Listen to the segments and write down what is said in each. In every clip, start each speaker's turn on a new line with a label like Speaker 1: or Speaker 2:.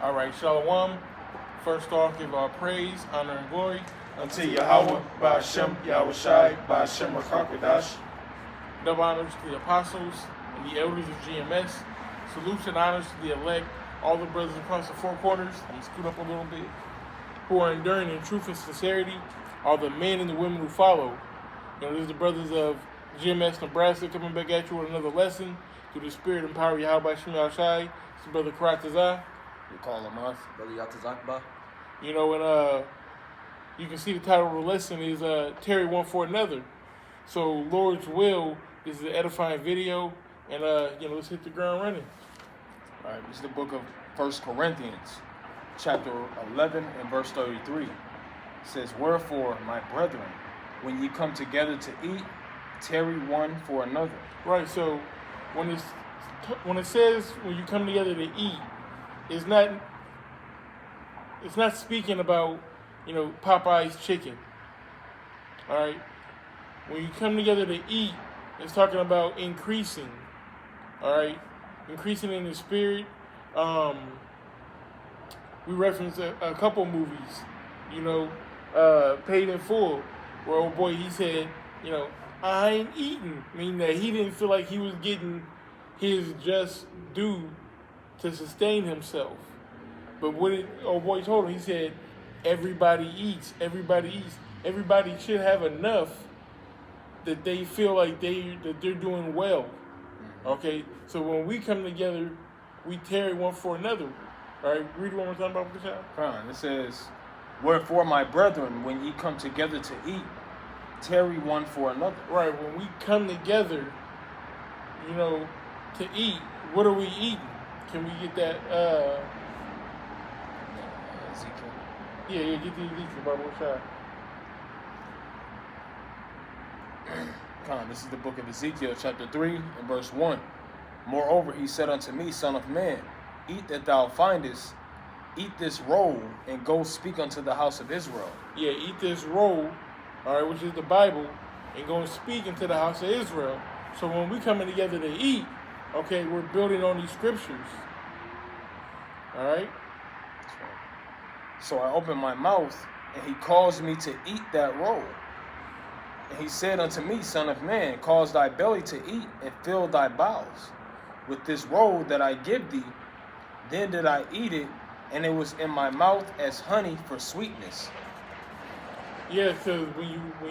Speaker 1: All right, Shalom. First off, give our praise, honor, and glory
Speaker 2: unto Yahweh, by Hashem, Yahushai, by Hashem, Rakakadash.
Speaker 1: Double honors to the apostles and the elders of GMS. Salutes and honors to the elect, all the brothers across the four corners. Let me scoot up a little bit. Who are enduring in truth and sincerity. All the men and the women who follow. This is the brothers of GMS Nebraska coming back at you with another lesson through the spirit and power of Yahweh by Hashem Yahushai. It's the brother Karatazah.
Speaker 2: You call him us, brother Yatazakba.
Speaker 1: And you can see the title of the lesson is Tarry One For Another. So Lord's will, this is an edifying video, and let's hit the ground running.
Speaker 2: All right, this is the book of 1 Corinthians, chapter 11 and verse 33. It says, "Wherefore, my brethren, when ye come together to eat, tarry one for another."
Speaker 1: Right, so when it says when you come together to eat, it's not speaking about, Popeye's chicken. All right? When you come together to eat, it's talking about increasing. All right? Increasing in the spirit. We referenced a couple movies, Paid in Full, where old boy, he said, I ain't eating. Meaning that he didn't feel like he was getting his just due to sustain himself. But old boy told him, he said, everybody eats. Everybody should have enough that they feel like they're doing well. Okay? So when we come together, we tarry one for another. All right? Read one more time, Bible Kashan.
Speaker 2: Fine. It says, "Wherefore, my brethren, when ye come together to eat, tarry one for another."
Speaker 1: Right. When we come together, to eat, what are we eating? Can we get that?
Speaker 2: Ezekiel.
Speaker 1: Yeah, get the Ezekiel, Bible Kashan.
Speaker 2: This is the book of Ezekiel, chapter 3, and verse 1. "Moreover, he said unto me, Son of man, eat that thou findest, eat this roll, and go speak unto the house of Israel."
Speaker 1: Yeah, eat this roll, all right, which is the Bible, and go and speak into the house of Israel. So when we coming together to eat, okay, we're building on these scriptures. All right?
Speaker 2: "So I opened my mouth, and he caused me to eat that roll. And he said unto me, Son of man, cause thy belly to eat, and fill thy bowels with this roll that I give thee. Then did I eat it, and it was in my mouth as honey for sweetness."
Speaker 1: Yeah, because when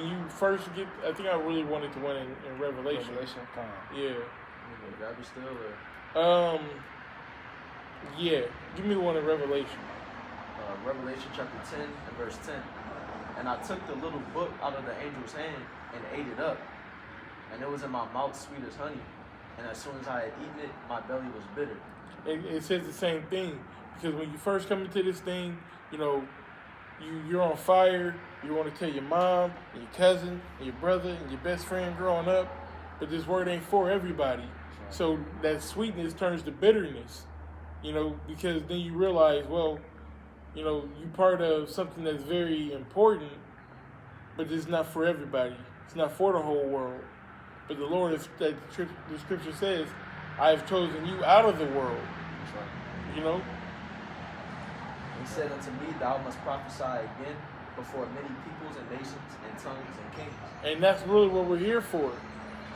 Speaker 1: you first get, I think I really wanted to win in Revelation.
Speaker 2: Come on.
Speaker 1: Yeah.
Speaker 2: Grab it still, or?
Speaker 1: Yeah. Give me one in Revelation.
Speaker 3: Revelation chapter 10 and verse 10. "And I took the little book out of the angel's hand and ate it up, and it was in my mouth sweet as honey. And as soon as I had eaten it, my belly was bitter."
Speaker 1: It says the same thing, because when you first come into this thing, you're on fire. You want to tell your mom and your cousin and your brother and your best friend growing up, but this word ain't for everybody. So that sweetness turns to bitterness, because then you realize, well, you're part of something that's very important, but it's not for everybody. It's not for the whole world. But the Lord, the scripture says, "I have chosen you out of the world."
Speaker 3: He said unto me, "Thou must prophesy again before many peoples and nations and tongues and kings."
Speaker 1: And that's really what we're here for.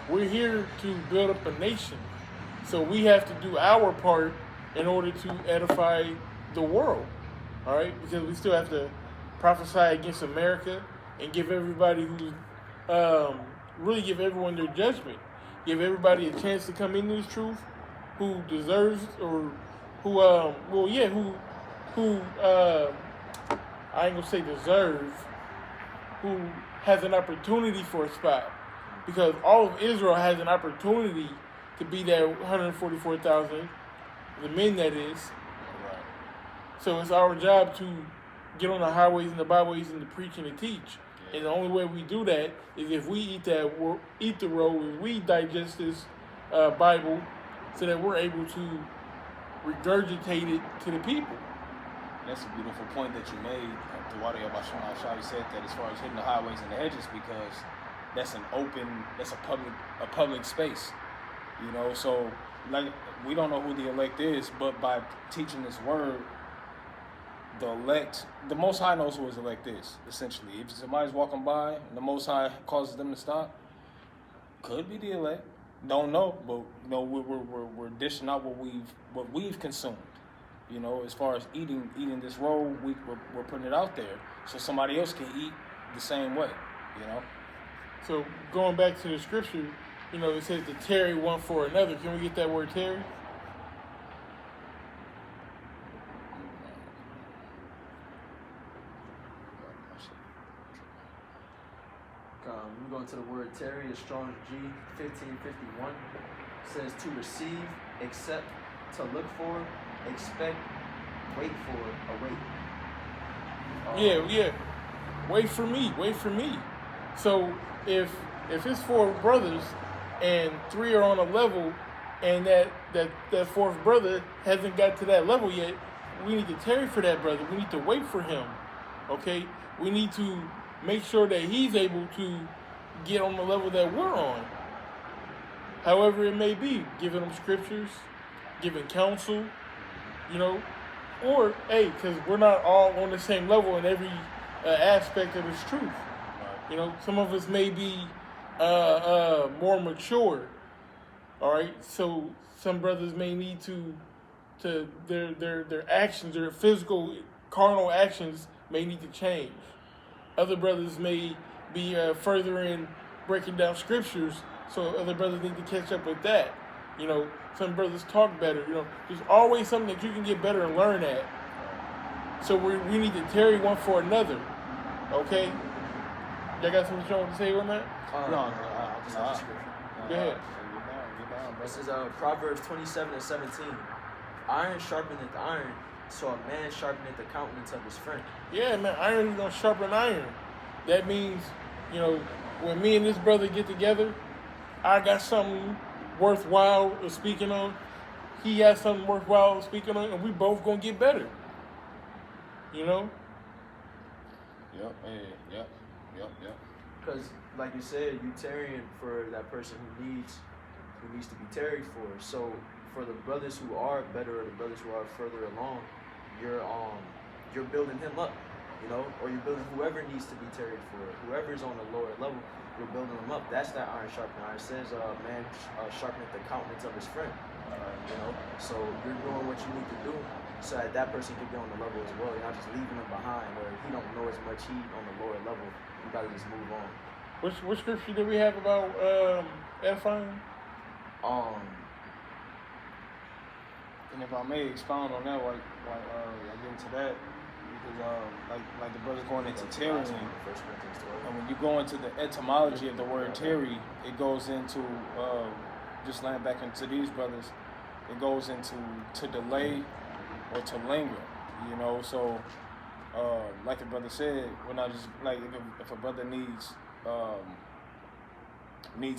Speaker 1: We're here to build up a nation. So we have to do our part in order to edify the world. All right? Because we still have to prophesy against America and give everybody really give everyone their judgment. Give everybody a chance to come into this truth who deserves, or who I ain't gonna say deserve, who has an opportunity for a spot. Because all of Israel has an opportunity to be that 144,000, the men that is.
Speaker 2: Right.
Speaker 1: So it's our job to get on the highways and the byways and to preach and to teach. And the only way we do that is if we eat the roll, if we digest this Bible, so that we're able to regurgitate it to the people.
Speaker 2: That's a beautiful point that you made. The Wadi Abashai said that as far as hitting the highways and the hedges, because that's a public space. So like we don't know who the elect is, but by teaching this word, the elect, the Most High knows who his elect is, essentially. If somebody's walking by and the Most High causes them to stop, could be the elect. Don't know, but we're dishing out what we've consumed. As far as eating this roll, we're putting it out there so somebody else can eat the same way.
Speaker 1: So going back to the scripture, it says to tarry one for another. Can we get that word tarry?
Speaker 3: We're going to the word tarry, a strong G, 1551. Says to receive, accept, to look for, expect, wait for, await.
Speaker 1: Yeah. Wait for me. So if it's 4 brothers and 3 are on a level and that fourth brother hasn't got to that level yet, we need to tarry for that brother. We need to wait for him. Okay? We need to make sure that he's able to get on the level that we're on. However it may be, giving them scriptures, giving counsel, or, because we're not all on the same level in every aspect of this truth. Some of us may be more mature, all right? So some brothers may need to their actions, their physical, carnal actions may need to change. Other brothers may be further in breaking down scriptures, so other brothers need to catch up with that. Some brothers talk better. There's always something that you can get better and learn at. So we need to tarry one for another. Okay? Y'all got something you want to say on that?
Speaker 3: No, just have the scripture.
Speaker 1: Go ahead.
Speaker 3: This is Proverbs 27:17. Iron sharpeneth iron, so a man sharpeneth the countenance of his friend.
Speaker 1: Yeah, man, iron is going to sharpen iron. That means, when me and this brother get together, I got something worthwhile of speaking on. He has something worthwhile of speaking on, and we both going to get better.
Speaker 2: Yep.
Speaker 3: Because, like you said, you tarrying for that person who needs to be tarried for. So, for the brothers who are better or the brothers who are further along, you're building him up, or you're building whoever needs to be tarried for. Whoever's on the lower level, you're building them up. That's that iron sharpening iron. It says, man sharpeneth the countenance of his friend. So you're doing what you need to do so that person can get on the level as well. You're not just leaving him behind where he don't know as much heat on the lower level. You gotta just move on.
Speaker 1: What scripture do we have about edifying?
Speaker 2: And if I may expound on that, like I get into that, because like the brother's going into tarrying, and when you go into the etymology of the word tarry, it goes into just land back into these brothers, it goes into to delay or to linger, So, like the brother said, we're not just like if a brother needs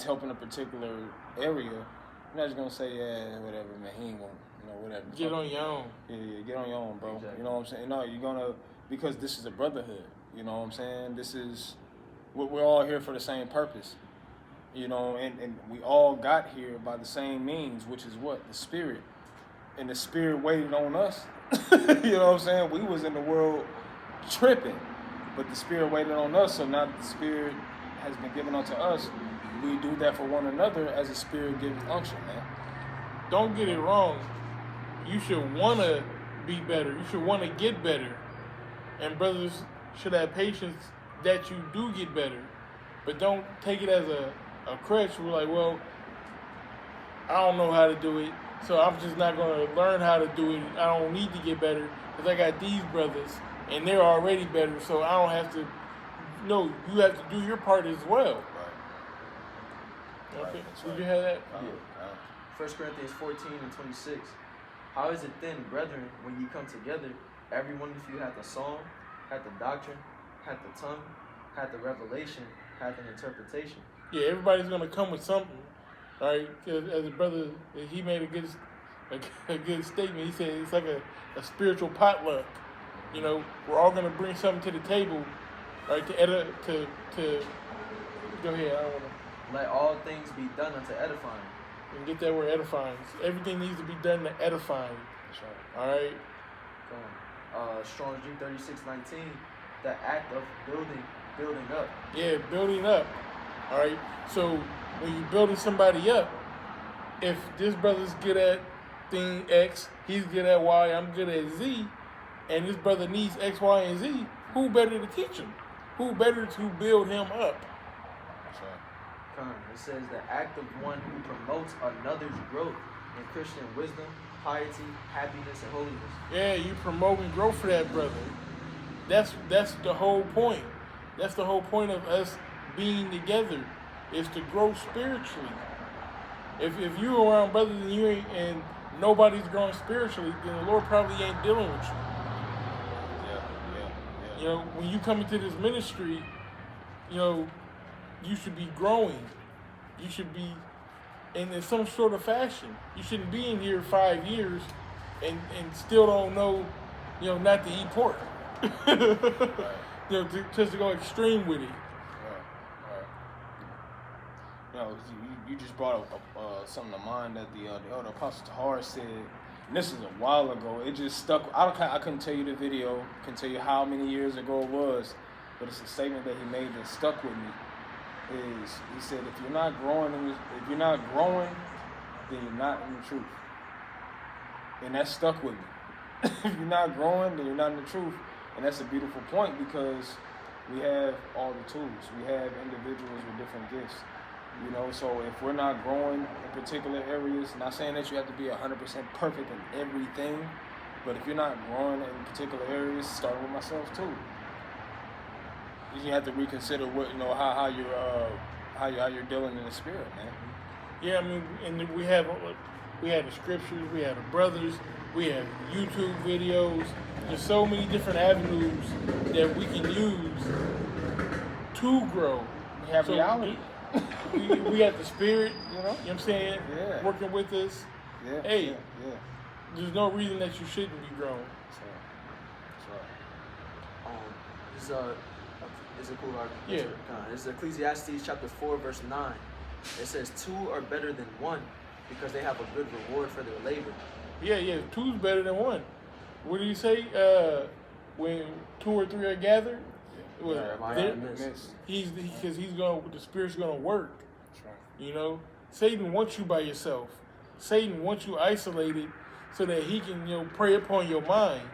Speaker 2: help in a particular area, you're not just gonna say, yeah, whatever, man, he ain't gonna, whatever.
Speaker 1: Get on your own.
Speaker 2: Yeah, get on your own, bro.
Speaker 3: Exactly.
Speaker 2: You know what I'm saying? No, you're gonna, because this is a brotherhood. You know what I'm saying? This is, we're all here for the same purpose. And we all got here by the same means, which is what? The Spirit. And the Spirit waited on us. You know what I'm saying? We was in the world tripping, but the Spirit waited on us, so now that the Spirit has been given unto us, we do that for one another as the Spirit gives unction, man.
Speaker 1: Don't get it wrong. You should want to be better. You should want to get better. And brothers should have patience that you do get better. But don't take it as a crutch. We're like, well, I don't know how to do it, so I'm just not going to learn how to do it. I don't need to get better because I got these brothers, and they're already better, so I don't have to. No, you have to do your part as well.
Speaker 2: Right.
Speaker 1: Okay,
Speaker 2: That's
Speaker 1: did
Speaker 2: right.
Speaker 1: you have that?
Speaker 3: Yeah. 1 Corinthians 14:26. How is it then, brethren, when you come together, every one of you hath a song, hath the doctrine, hath the tongue, hath the revelation, hath an interpretation?
Speaker 1: Yeah, everybody's gonna come with something, all right? 'Cause as a brother, he made a good statement. He said it's like a spiritual potluck. We're all gonna bring something to the table, right? To go ahead. I don't wanna.
Speaker 3: Let all things be done unto edifying.
Speaker 1: And get that word edifying. Everything needs to be done to edifying.
Speaker 2: That's right.
Speaker 1: All right.
Speaker 3: Come on. Strong's G3619, the act of building up.
Speaker 1: Yeah, building up. All right. So when you're building somebody up, if this brother's good at thing X, he's good at Y, I'm good at Z, and this brother needs X, Y, and Z, who better to teach him? Who better to build him up?
Speaker 2: That's right.
Speaker 3: It says the act of one who promotes another's growth in Christian wisdom, piety, happiness, and holiness.
Speaker 1: Yeah, you promoting growth for that brother. That's the whole point. That's the whole point of us being together, is to grow spiritually. If you around brothers and you ain't, and nobody's growing spiritually, then the Lord probably ain't dealing with you.
Speaker 2: Yeah.
Speaker 1: You know, when you come into this ministry, you know, you should be growing. You should be in some sort of fashion. You shouldn't be in here 5 years and still don't know, you know, not to eat pork.
Speaker 2: Right.
Speaker 1: You know, just to go extreme with it.
Speaker 2: Right. No, you just brought up something to mind that the elder Apostle Tahar said. And this is a while ago. It just stuck. I couldn't tell you the video. Couldn't tell you how many years ago it was, but it's a statement that he made that stuck with me. He said, if you're not growing, then you're not in the truth. And that stuck with me. If you're not growing, then you're not in the truth. And that's a beautiful point, because we have all the tools. We have individuals with different gifts. You know, so if we're not growing in particular areas, not saying that you have to be 100% perfect in everything, but if you're not growing in particular areas, starting with myself too, you have to reconsider what, you know, how you're dealing in the spirit, man.
Speaker 1: Yeah, I mean, and we have the scriptures, we have the brothers, we have YouTube videos. There's so many different avenues that we can use to grow.
Speaker 2: We have reality.
Speaker 1: We got the spirit, you know what I'm saying?
Speaker 2: Yeah.
Speaker 1: Working with us.
Speaker 2: Yeah.
Speaker 1: Hey,
Speaker 2: Yeah.
Speaker 1: there's no reason that you shouldn't be growing.
Speaker 2: That's right.
Speaker 3: It's a cool article.
Speaker 1: Yeah.
Speaker 3: It's Ecclesiastes chapter 4, verse 9. It says, 2 are better than 1 because they have a good reward for their labor.
Speaker 1: Yeah, 2's better than 1. What do you say? When 2 or 3 are gathered, the spirit's gonna work.
Speaker 2: That's right.
Speaker 1: You know, Satan wants you by yourself. Satan wants you isolated so that he can, you know, prey upon your mind.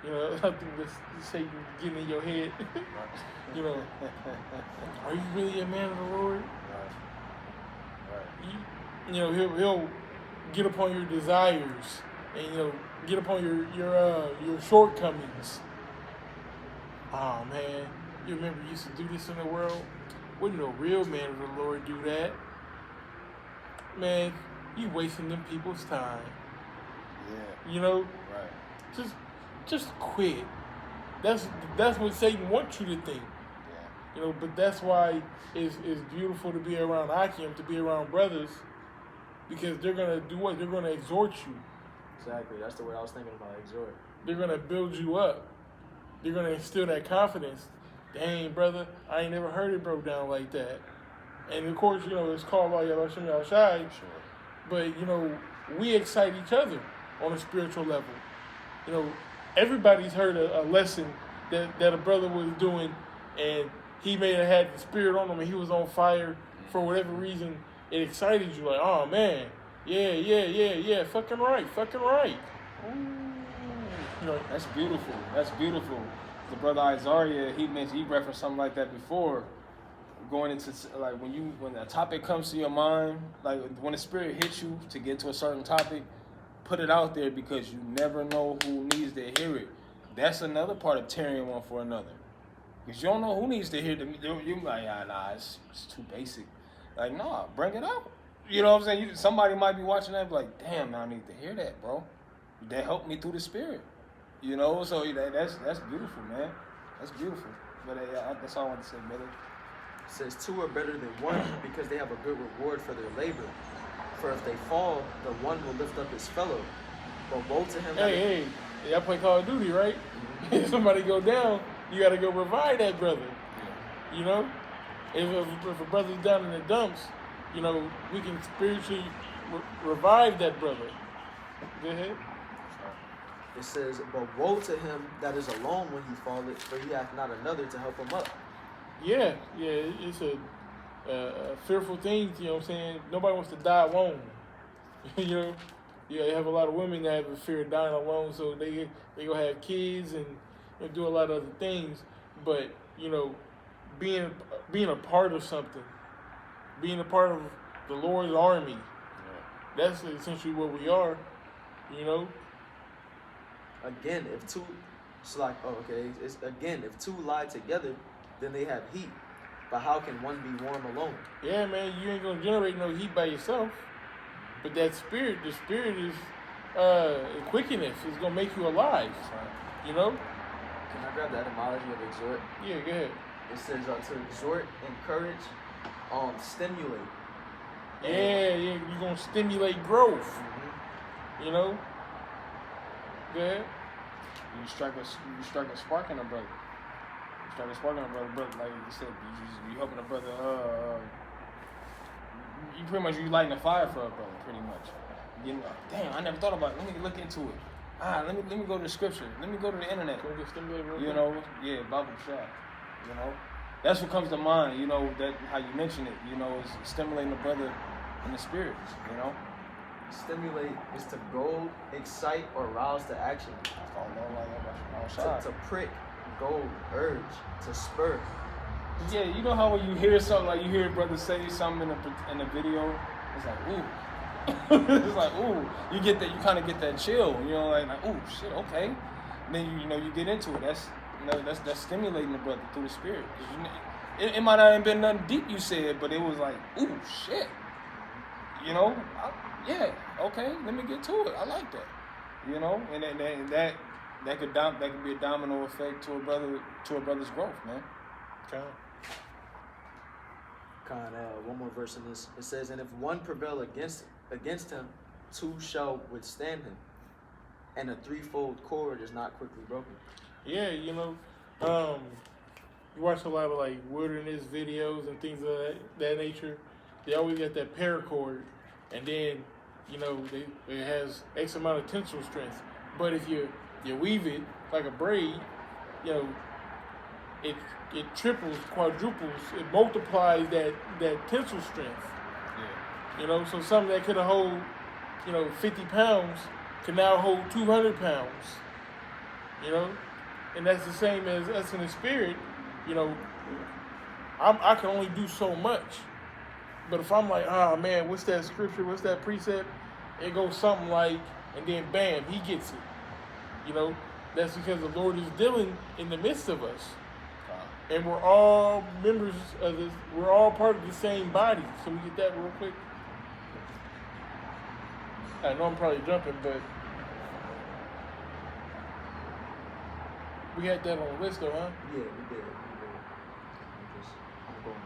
Speaker 1: You know, I think that's Satan getting in your head. You know, are you really a man of the Lord?
Speaker 2: Right.
Speaker 1: You know, he'll get upon your desires, and, you know, get upon your shortcomings. Oh man, you remember you used to do this in the world? Wouldn't no real man of the Lord do that? Man, you wasting them people's time.
Speaker 2: Yeah.
Speaker 1: You know,
Speaker 2: Right.
Speaker 1: just quit. That's what Satan wants you to think.
Speaker 2: Yeah.
Speaker 1: You know, but that's why it's beautiful to be around Akim, to be around brothers, because they're gonna do what? They're gonna exhort you.
Speaker 3: Exactly. That's the word I was thinking about, exhort.
Speaker 1: They're gonna build you up. They're gonna instill that confidence. Dang, brother, I ain't never heard it broke down like that. And of course, you know, it's called all y'all shy.
Speaker 2: Sure.
Speaker 1: But, you know, we excite each other on a spiritual level. You know, everybody's heard a lesson that a brother was doing, and he may have had the spirit on him and he was on fire for whatever reason. It excited you, like, oh man, yeah, fucking right.
Speaker 2: Ooh.
Speaker 1: You know,
Speaker 2: That's beautiful. The brother Isaiah, he referenced something like that before. Going into, like, when a topic comes to your mind, like when the spirit hits you to get to a certain topic, put it out there, because you never know who needs to hear it. That's another part of Tarry One For Another. Because you don't know who needs to hear it. You're like, nah, it's too basic. Like, nah, bring it out. You know what I'm saying? Somebody might be watching that and be like, damn, man, I need to hear that, bro. That helped me through the spirit. You know, so that's beautiful, man. That's beautiful. But that's all I want to say, brother.
Speaker 3: It says 2 are better than 1 because they have a good reward for their labor. For if they fall, the one will lift up his fellow. But woe to him.
Speaker 1: hey, y'all play Call of Duty, right? If somebody go down, you got to go revive that brother.
Speaker 2: Yeah.
Speaker 1: You know? If a brother's down in the dumps, you know, we can spiritually revive that brother. Go ahead.
Speaker 3: It says, but woe to him that is alone when he falleth, for he hath not another to help him up.
Speaker 1: Yeah, it's a fearful thing. You know what I'm saying? Nobody wants to die alone. You know, you have a lot of women that have a fear of dying alone, so they gonna have kids and do a lot of other things. But you know, being a part of something, being a part of the Lord's army, that's essentially what we are. You know.
Speaker 3: Again, if two, it's like, oh, okay, it's again, if two lie together, then they have heat. But how can one be warm alone?
Speaker 1: Yeah, man, you ain't gonna generate no heat by yourself. But that spirit, the spirit is quickeneth. It's gonna make you alive. You know?
Speaker 3: Can I grab the etymology of exhort?
Speaker 1: Yeah, go ahead.
Speaker 3: It says to exhort, encourage, stimulate.
Speaker 1: Yeah, you're gonna stimulate growth.
Speaker 3: Mm-hmm.
Speaker 1: You know? Go ahead.
Speaker 2: You strike a spark in a brother. You strike a spark in a brother, like you said, you helping a brother. You pretty much you lighting a fire for a brother, pretty much. You know, damn, I never thought about it. Let me look into it. Let me go to the scripture. Let me go to the internet.
Speaker 1: Can we get stimulated real
Speaker 2: You
Speaker 1: quick?
Speaker 2: know, yeah, Bible shot. You know, that's what comes to mind. You know, that how you mention it. You know, is stimulating the brother in the spirit. You know.
Speaker 3: Stimulate is to goad, excite, or rouse to action. To prick, goad, urge, to spur.
Speaker 2: Yeah, you know how when you hear something, like you hear a brother say something in a video, it's like, ooh. It's like, ooh. You get that, you kind of get that chill. You know, like ooh, shit, okay. And then you get into it. That's stimulating the brother through the spirit. It might not have been nothing deep you said, but it was like, ooh, shit. You know, yeah, okay, let me get to it. I like that. You know, and that could be a domino effect to a brother's growth, man.
Speaker 3: One more verse in this. It says, and if one prevail against him, two shall withstand him, and a threefold cord is not quickly broken.
Speaker 1: Yeah, you know, you watch a lot of like wilderness videos and things of that nature. They always got that paracord, and then you know it has X amount of tensile strength. But if you weave it like a braid, you know, it triples, quadruples, it multiplies that tensile strength.
Speaker 2: Yeah.
Speaker 1: You know, so something that could hold, 50 pounds can now hold 200 pounds. You know, and that's the same as us in the spirit. You know, I can only do so much. But if I'm like, man, what's that scripture? What's that precept? It goes something like, and then bam, he gets it. You know, that's because the Lord is dealing in the midst of us. And we're all members of this, we're all part of the same body. So we get that real quick. I know I'm probably jumping, but we had that on the list though, huh?
Speaker 3: Yeah, we did. I'm going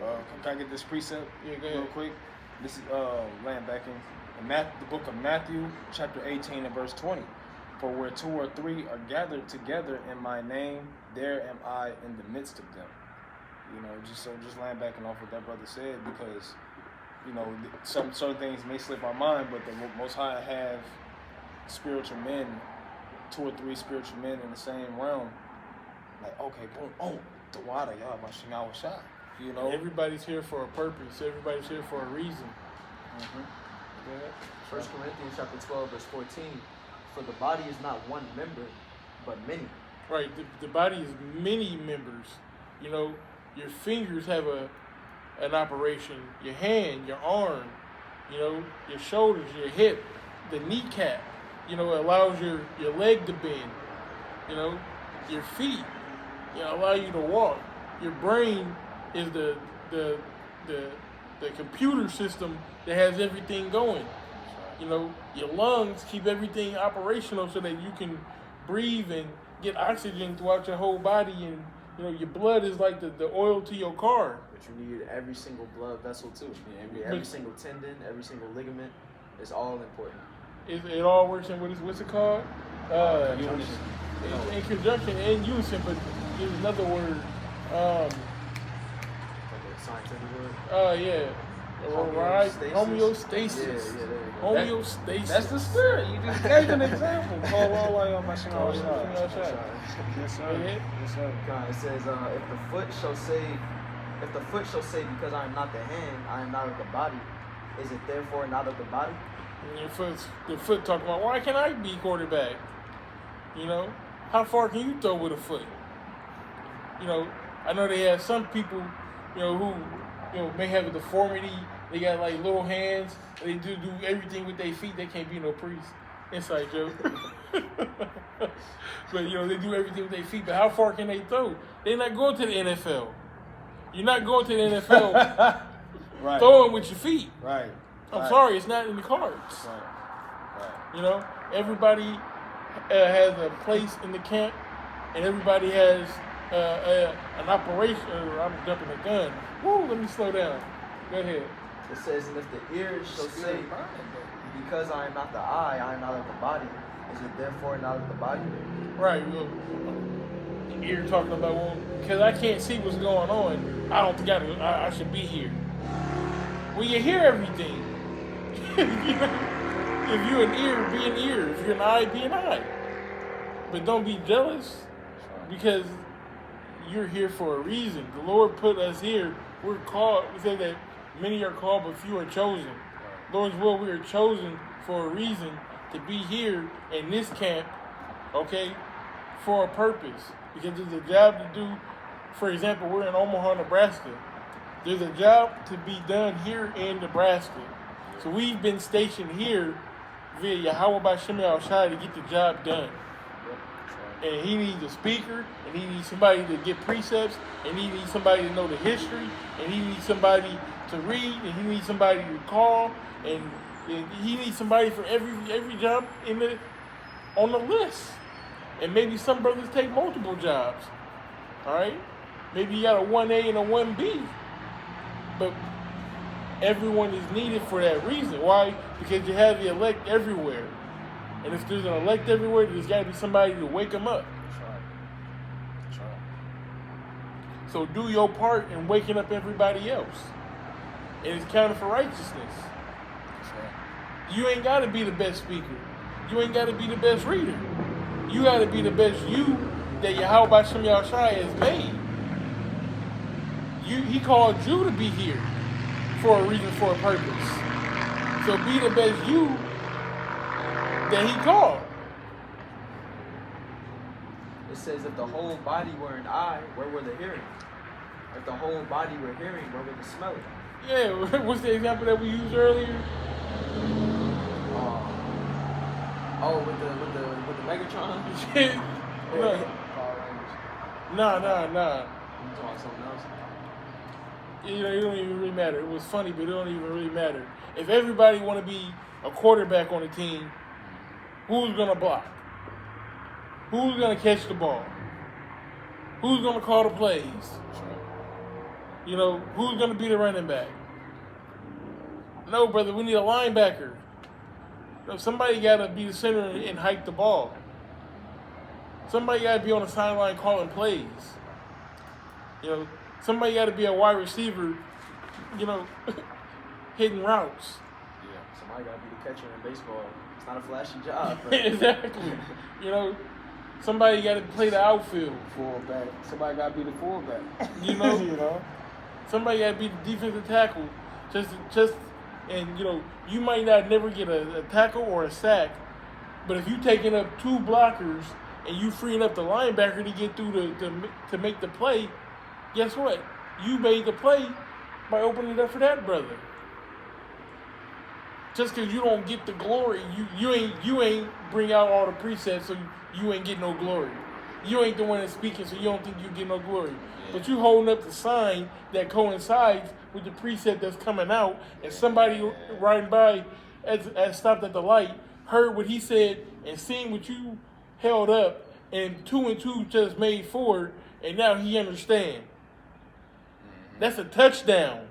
Speaker 3: along with
Speaker 2: Can I get this precept
Speaker 1: Yeah,
Speaker 2: real quick? This is land back in the book of Matthew, chapter 18 and verse 20. For where two or three are gathered together in my name, there am I in the midst of them. You know, just land backing off what that brother said, because, you know, some certain things may slip our mind, but the Most High have spiritual men, 2 or 3 spiritual men in the same realm. Like, okay, boom, oh, the water, y'all, my shingawa shot. You know,
Speaker 1: Everybody's here for a purpose. Everybody's here for a reason.
Speaker 3: it. 1 Corinthians chapter 12, verse 14. For the body is not one member, but many.
Speaker 1: Right, the body is many members. You know, your fingers have an operation. Your hand, your arm, you know, your shoulders, your hip, the kneecap. You know, it allows your leg to bend. You know, your feet, allow you to walk. Your brain is the computer system that has everything going. You know, your lungs keep everything operational so that you can breathe and get oxygen throughout your whole body. And, you know, your blood is like the oil to your car.
Speaker 3: But you need every single blood vessel too. Every single tendon, every single ligament. It's all important.
Speaker 1: It all works in what's it called?
Speaker 3: Unison.
Speaker 1: In conjunction and unison, but there's another word.
Speaker 3: Like a scientific word.
Speaker 1: Yeah. Homeostasis.
Speaker 3: Yeah, there you go.
Speaker 1: Homeostasis.
Speaker 2: That's the spirit. You just gave an example. Call all like on my shit.
Speaker 1: Yes, sir.
Speaker 2: Yes, sir.
Speaker 1: Yeah.
Speaker 2: Yes, sir.
Speaker 3: God, it says, if the foot shall say, because I am not the hand, I am not of the body, is it therefore not of the body?
Speaker 1: And your foot talking about, why can't I be quarterback? You know, how far can you throw with a foot? You know, I know they have some people, you know, who, you know, may have a deformity. They got like little hands. They do everything with their feet. They can't be no priest. Inside joke. But you know, they do everything with their feet. But how far can they throw? They're not going to the NFL. You're not going to the NFL
Speaker 2: Right.
Speaker 1: throwing with your feet.
Speaker 2: Right.
Speaker 1: I'm sorry, it's not in the cards.
Speaker 2: Right.
Speaker 1: You know, everybody has a place in the camp, and everybody has an operation. I'm jumping the gun. Woo! Let me slow down. Go ahead.
Speaker 3: It says, and if the ear shall say, because I am not the eye, I am not of the body, is it therefore not of the body?
Speaker 1: Right. Well, you're talking about, well, because I can't see what's going on, I don't think I should be here. Well, you hear everything. If you're an ear, be an ear. If you're an eye, be an eye. But don't be jealous, because you're here for a reason. The Lord put us here. We're called. We say that many are called, but few are chosen. Lord's will, we are chosen for a reason to be here in this camp, okay, for a purpose. Because there's a job to do. For example, we're in Omaha, Nebraska. There's a job to be done here in Nebraska. So we've been stationed here via Yahweh B'Shem Yahushai to get the job done. And he needs a speaker, and he needs somebody to get precepts, and he needs somebody to know the history, and he needs somebody to read, and he needs somebody to call, and he needs somebody for every job on the list. And maybe some brothers take multiple jobs. All right? Maybe you got a 1A and a 1B. But everyone is needed for that reason. Why? Because you have the elect everywhere. And if there's an elect everywhere, there's got to be somebody to wake them up.
Speaker 2: That's right.
Speaker 1: So do your part in waking up everybody else. And it's counted for righteousness.
Speaker 2: That's right.
Speaker 1: You ain't got to be the best speaker. You ain't got to be the best reader. You got to be the best you that Yahweh B'Shem Yahushai has made. He called you to be here for a reason, for a purpose. So be the best you that he called.
Speaker 3: It says, if the whole body were an eye, where were the hearing? If the whole body were hearing, where were the smelling?
Speaker 1: Yeah, what's the example that we used earlier?
Speaker 3: With the Megatron?
Speaker 1: Nah.
Speaker 3: You talking something else?
Speaker 1: You know, it don't even really matter. It was funny, but it don't even really matter. If everybody want to be a quarterback on the team, who's going to block? Who's going to catch the ball? Who's going to call the plays? You know, who's going to be the running back? No, brother, we need a linebacker. You know, somebody got to be the center and hike the ball. Somebody got to be on the sideline calling plays. You know, somebody got to be a wide receiver, you know, hitting routes.
Speaker 3: Yeah, somebody got to be the catcher in baseball. It's not a flashy job.
Speaker 1: Exactly. You know, somebody got to play the outfield.
Speaker 2: Fullback. Somebody got to be the fullback.
Speaker 1: You know,
Speaker 2: You know.
Speaker 1: Somebody got to be the defensive tackle. And you know, you might not never get a tackle or a sack, but if you taking up two blockers and you freeing up the linebacker to get through to make the play, guess what? You made the play by opening it up for that brother. Just because you don't get the glory, you ain't bring out all the precepts, so you ain't get no glory. You ain't the one that's speaking, so you don't think you get no glory. But you holding up the sign that coincides with the precept that's coming out, and somebody riding by as stopped at the light, heard what he said, and seen what you held up, and 2 and 2 just made 4, and now he understand. That's a touchdown.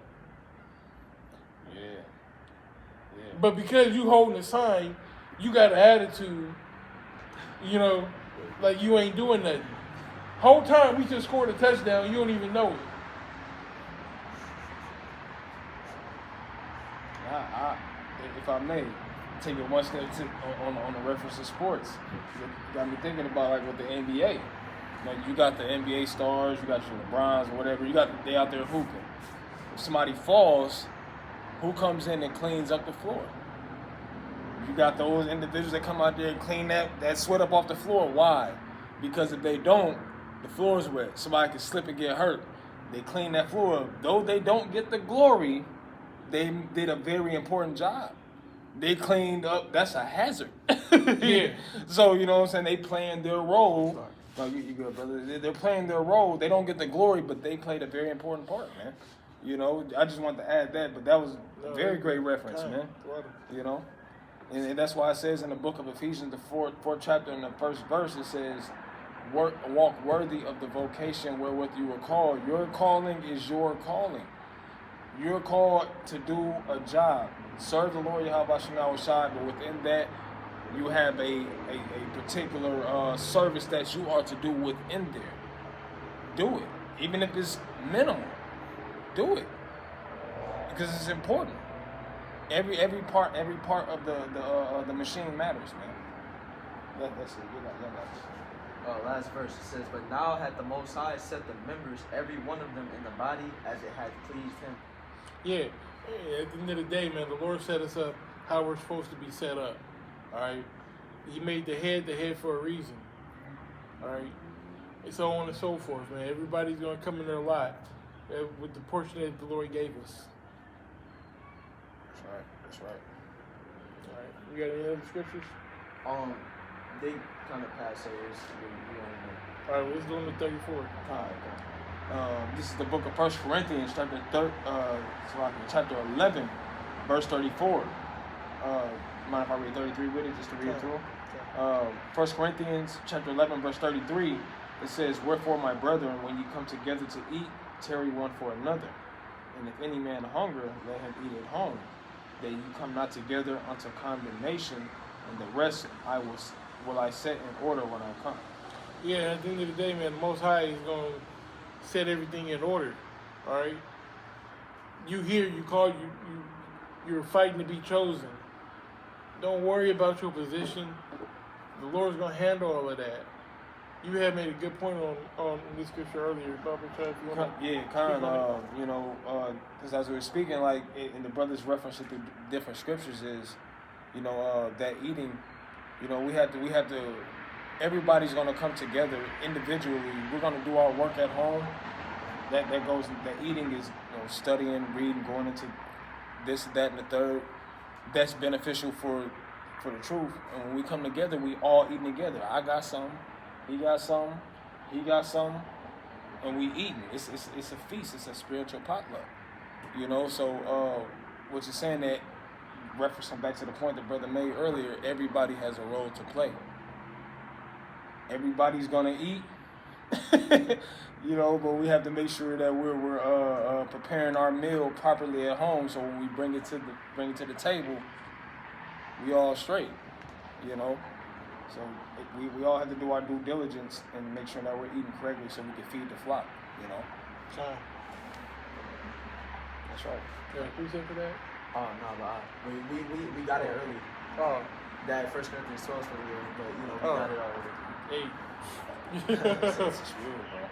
Speaker 2: Yeah.
Speaker 1: But because you holding a sign, you got an attitude, you know, like you ain't doing nothing. Whole time we just scored a touchdown, you don't even know it.
Speaker 2: if I may, take it one step on the reference of sports. You got me thinking about like with the NBA. Like you got the NBA stars, you got your LeBrons or whatever. They out there hooping. If somebody falls, who comes in and cleans up the floor? You got those individuals that come out there and clean that sweat up off the floor. Why? Because if they don't, the floor is wet. Somebody can slip and get hurt. They clean that floor up. Though they don't get the glory, they did a very important job. They cleaned up. That's a hazard.
Speaker 1: Yeah.
Speaker 2: So, you know what I'm saying? They playing their role. No, you good, brother. They're playing their role. They don't get the glory, but they played a very important part, man. You know, I just wanted to add that, but that was a very great reference, man. You know? And that's why it says in the book of Ephesians, the fourth chapter and the first verse, it says, walk worthy of the vocation wherewith you were called. Your calling is your calling. You're called to do a job. Serve the Lord Yahweh Shema Shai, but within that, you have a particular service that you are to do within there. Do it. Even if it's minimal. Do it. Because it's important. Every part of the machine matters, man. That's it. You got
Speaker 3: Last verse, it says, "But now hath the Most High set the members, every one of them, in the body as it hath pleased him."
Speaker 1: Yeah, at the end of the day, man, the Lord set us up how we're supposed to be set up. All right, He made the head for a reason. All right, and so on and so forth, man. Everybody's gonna come in their lot with the portion that the Lord gave us.
Speaker 2: That's right.
Speaker 1: All right, we got any other scriptures?
Speaker 3: They kind of pass so we don't know.
Speaker 1: All right, let's go into 34.
Speaker 2: All right. This is the book of 1 Corinthians, chapter 11, verse 34. Mind if I read 33 with it, just to read it through? 1 Corinthians, chapter 11, verse 33, it says, "Wherefore, my brethren, when you come together to eat, tarry one for another. And if any man hunger, let him eat at home, that you come not together unto condemnation, and the rest will I set in order when I come."
Speaker 1: Yeah, at the end of the day, man, the Most High is going to set everything in order, all right? You hear, you call, you're fighting to be chosen. Don't worry about your position. The Lord's going to handle all of that. You had made a good point on this scripture earlier. Barbara, if you want to...
Speaker 2: Yeah, kind of, you know, because as we were speaking, like, in the brother's reference to the different scriptures is, you know, that eating, you know, we have to, everybody's going to come together individually. We're going to do our work at home. That eating is, you know, studying, reading, going into this, that, and the third. That's beneficial for the truth. And when we come together, we all eating together. I got some, he got some, and we eating. It's a feast. It's a spiritual potluck. You know, so what you're saying that, referencing back to the point that brother made earlier, everybody has a role to play. Everybody's gonna eat, you know, but we have to make sure that we're preparing our meal properly at home, so when we bring it to the table, we all straight, you know. So we all have to do our due diligence and make sure that we're eating correctly, so we can feed the flock, you know.
Speaker 1: Time.
Speaker 2: That's right.
Speaker 1: Yeah, appreciate for that.
Speaker 3: Oh no, we got it early.
Speaker 1: Oh,
Speaker 3: That 1 Corinthians 12 for you, but you know we got it already.
Speaker 1: hey.
Speaker 2: It's weird, bro.